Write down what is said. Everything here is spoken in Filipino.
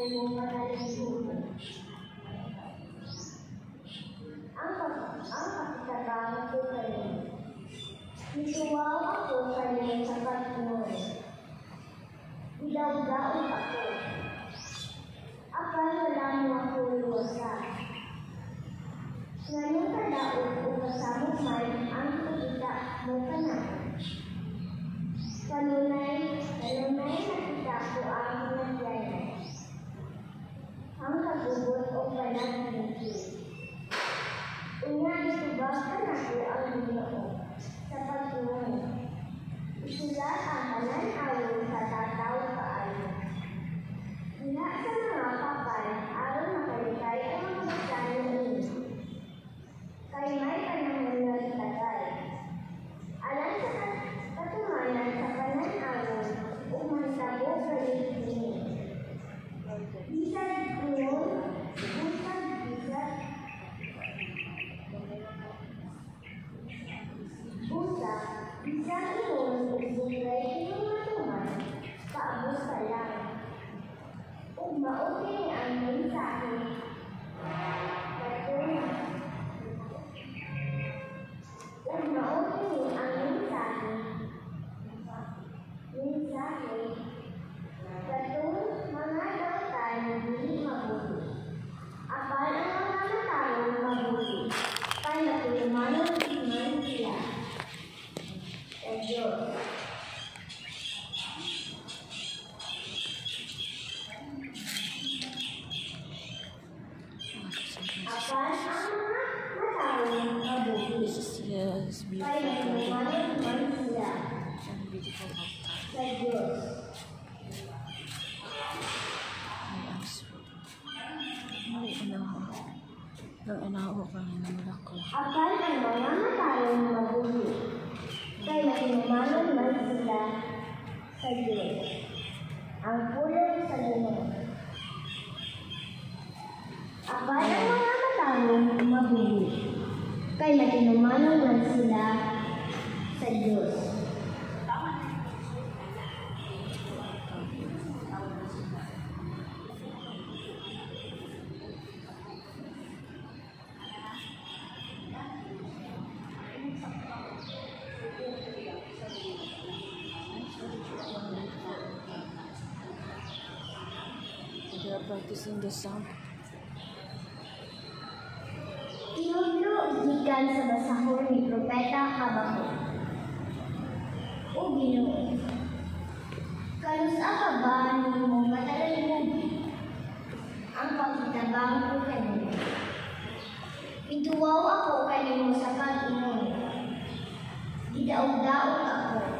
imong panalingkuhan. Ang kapitabang ko kayo. Nituwaw ako kayo sa pagtunod. Ilaw-daon ako. Akal wala mo ako iwasan. Ngayong kadaog o kasamot man ang kukita mo ka na. Kanunay nakita ko ang nagyaya. Ang kagugot o panagpinti. Unya itubag ka na ko ang Ginoo sa pagtunod. Isulat ang tanan-ayon sa tataw kaayo. Diha sa mga kapal, aron makalitay ang mga kristyano ninyo. Kay may panahon na itagay. Alang sa katumanan sa tanan-ayon, umansabog sa litin. Bisag kuyon, bisag iyon, ugbulay kinumatuman, kaabos ka lang. Ug maote ang mensahe. Ug maote ang mensahe. Katong mga dautan dili mabuti. Apal ang mga matawag mabuti. Kay nakilumanon man sila. Sa Diyos. Apal ang mga matawag mabuti. Yes, Kay nakilumanon man sila. beautiful avatar. Sa Diyos. Ang inaho ka na naman ako. Akal ang mga matawag mabuti. Kay nakilumanon man sila sa Diyos. Ang pulong sa Ginoo. Akal ang mga matawag mabuti. Kay nakilumanon man sila sa Diyos. They are practicing the sound. Tinudlo gikan sa basahon ni Propeta Habakuk. O Ginoo, kalusa ka ba nimo matalalingog ang pagkitabang ko kanimo? Pintuwaw ako kanimo sa pag-ingon. Gidaog-daog ako.